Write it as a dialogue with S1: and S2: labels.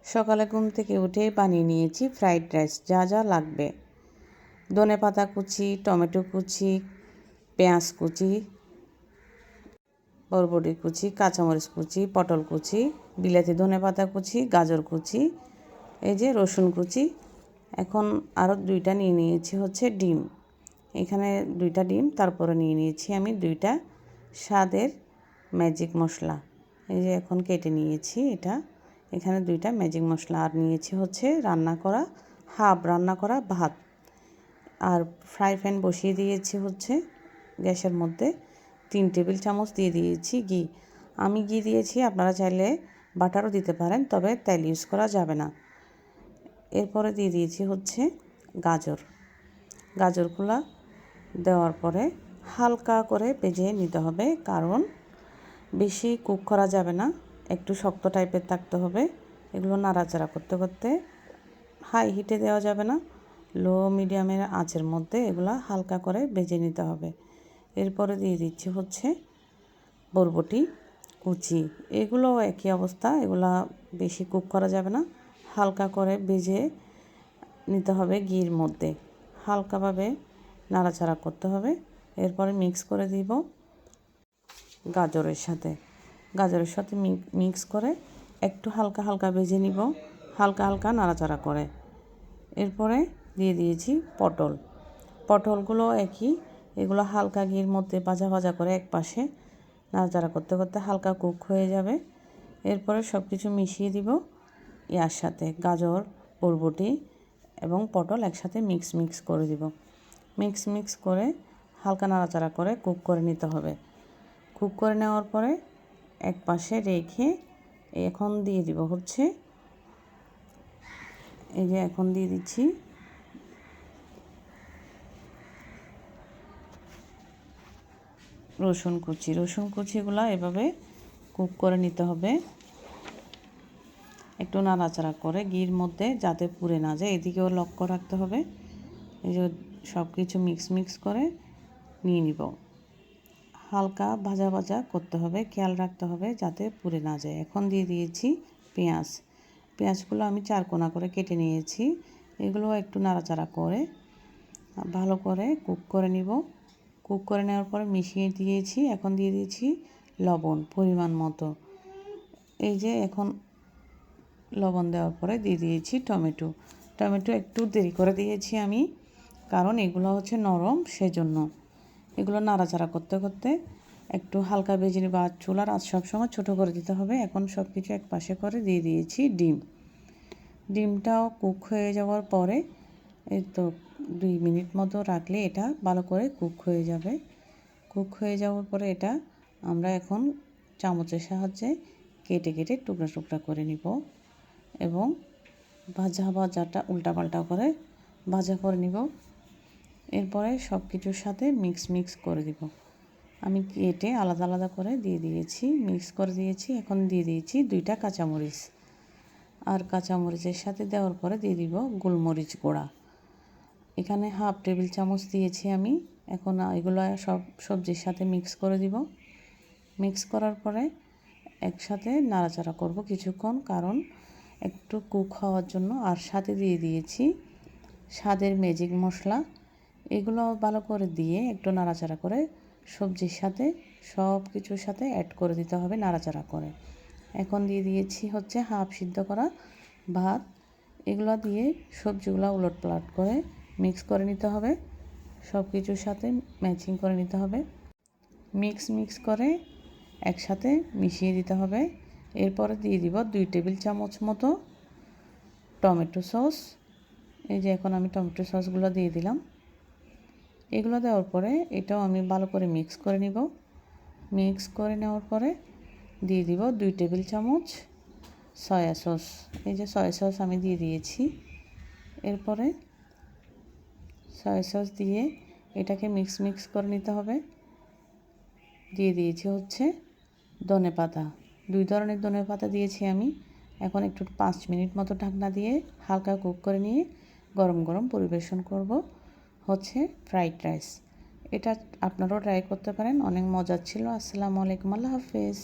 S1: সকালে ঘুম থেকে উঠে বানিয়ে নিয়েছি ফ্রাইড রাইস। যা যা লাগবে: ধনেপাতা কুচি, টমেটো কুচি, পেঁয়াজ কুচি, বরবটি কুচি, কাঁচামরিচ কুচি, পটল কুচি, বিলাতি ধনেপাতা কুচি, গাজর কুচি, এই যে রসুন কুচি। এখন আরও 2টা নিয়ে নিয়েছি হচ্ছে ডিম। এখানে 2টা ডিম, তারপরে নিয়ে নিয়েছি আমি 2টা স্বাদের ম্যাজিক মশলা। এই যে এখন কেটে নিয়েছি এটা। এখানে 2টা ম্যাজিক মশলা আর নিয়েছি হচ্ছে হাফ রান্না করা ভাত। আর ফ্রাই প্যান বসিয়ে দিয়েছি হচ্ছে গ্যাসের মধ্যে। 3 টেবিল চামচ দিয়ে দিয়েছি ঘি। আমি ঘি দিয়েছি, আপনারা চাইলে বাটারও দিতে পারেন, তবে তেল ইউজ করা যাবে না। এরপরে দিয়ে দিয়েছি হচ্ছে গাজরগুলো দেওয়ার পরে হালকা করে ভেজে নিতে হবে, কারণ বেশি কুক করা যাবে না, একটু শক্ত টাইপের থাকতে হবে। এগুলো নাড়াচাড়া করতে করতে, হাই হিটে দেওয়া যাবে না, লো মিডিয়ামের আঁচের মধ্যে এগুলো হালকা করে ভেজে নিতে হবে। এরপরে দিয়ে দিচ্ছি হচ্ছে বরবটি কুচি। এগুলো একই অবস্থা, এগুলা বেশি কুক করা যাবে না, হালকা করে ভেজে নিতে হবে ঘির মধ্যে, হালকাভাবে নাড়াচাড়া করতে হবে। এরপরে মিক্স করে দিব গাজরের সাথে মিক্স করে একটু হালকা হালকা ভেজে নিব, হালকা হালকা নাড়াচাড়া করে। এরপরে দিয়ে দিয়েছি পটলগুলো একই, এগুলো হালকা ঘির মধ্যে ভাজা ভাজা করে এক পাশে নাড়াচাড়া করতে করতে হালকা কুক হয়ে যাবে। এরপরে সব কিছু মিশিয়ে দিব ইয়ার সাথে, গাজর, বরবটি এবং পটল একসাথে মিক্স করে দিব। মিক্স করে হালকা নাড়াচাড়া করে কুক করে নিতে হবে। কুক করে নেওয়ার পরে এক পাশে রেখে এখন দিয়ে দিব হচ্ছে, এই যে এখন দিয়ে দিচ্ছি রসুন কুচিগুলো এভাবে কুক করে নিতে হবে, একটু নাড়াচাড়া করে ঘির মধ্যে যাতে পুড়ে না যায়, এদিকেও লক্ষ্য রাখতে হবে। এই যে সব কিছু মিক্স করে নিয়ে নিব, হালকা ভাজা করতে হবে, খেয়াল রাখতে হবে যাতে পুড়ে না যায়। এখন দিয়ে দিয়েছি পেঁয়াজগুলো আমি 4 কোনা করে কেটে নিয়েছি। এগুলো একটু নাড়াচাড়া করে ভালো করে কুক করে নিব। কুক করে নেওয়ার পরে মিশিয়ে দিয়েছি। এখন দিয়ে দিয়েছি লবণ পরিমাণ মতো। এই যে এখন লবণ দেওয়ার পরে দিয়ে দিয়েছি টমেটো একটু দেরি করে দিয়েছি আমি, কারণ এগুলো হচ্ছে নরম, সেজন্য। এগুলো নাড়াচাড়া করতে করতে একটু হালকা ভেজে নিব, আর চুলার আঁচ সবসময় ছোটো করে দিতে হবে। এখন সব কিছু এক পাশে করে দিয়ে দিয়েছি ডিমটাও কুক হয়ে যাওয়ার পরে এই তো 2 মিনিট মতো রাখলে এটা ভালো করে কুক হয়ে যাবে। কুক হয়ে যাওয়ার পরে এটা আমরা এখন চামচের সাহায্যে কেটে টুকরা করে নিব এবং ভাজাটা উল্টাপাল্টা করে ভাজা করে নিব। এরপরে সব কিছুর সাথে মিক্স করে দিব। আমি কেটে আলাদা করে দিয়ে দিয়েছি, মিক্স করে দিয়েছি। এখন দিয়ে দিয়েছি 2টা কাঁচামরিচ, আর কাঁচামরিচের সাথে দেওয়ার পরে দিয়ে দিব গোলমরিচ গুঁড়া। এখানে হাফ টেবিল চামচ দিয়েছি আমি। এখন এগুলো সব সবজির সাথে মিক্স করে দিব। মিক্স করার পরে একসাথে নাড়াচাড়া করব কিছুক্ষণ, কারণ একটু কুক হওয়ার জন্য। আর সাথে দিয়ে দিয়েছি স্বাদের ম্যাজিক মশলা। এগুলো ভালো করে দিয়ে একটু নাড়াচাড়া করে সবজির সাথে সব কিছুর সাথে অ্যাড করে দিতে হবে নাড়াচাড়া করে। এখন দিয়ে দিয়েছি হচ্ছে হাফ সিদ্ধ করা ভাত। এগুলো দিয়ে সবজিগুলো উলটপালট করে মিক্স করে নিতে হবে, সব কিছুর সাথে ম্যাচিং করে নিতে হবে। মিক্স করে একসাথে মিশিয়ে দিতে হবে। এরপরে দিয়ে দিব 2 টেবিল চামচ মতো টমেটো সস। এই যে এখন আমি টমেটো সসগুলো দিয়ে দিলাম। এগুলো দেওয়ার পরে এটাও আমি ভালো করে মিক্স করে নিব। মিক্স করে নেওয়ার পরে দিয়ে দিব 2 টেবিল চামচ সয়া সস। এই যে সয়া সস আমি দিয়ে দিয়েছি। এরপরে সয়া সস দিয়ে এটাকে মিক্স করে নিতে হবে। দিয়ে দিয়েছি হচ্ছে ধনেপাতা, 2 ধরনের ধনেপাতা দিয়েছি আমি। এখন একটু 5 মিনিট মতো ঢাকনা দিয়ে হালকা কুক করে নিয়ে গরম পরিবেশন করব হচ্ছে ফ্রাইড রাইস। এটা আপনারাও ট্রাই করতে পারেন, অনেক মজার ছিল। আসসালামু আলাইকুম, আল্লাহ হাফেজ।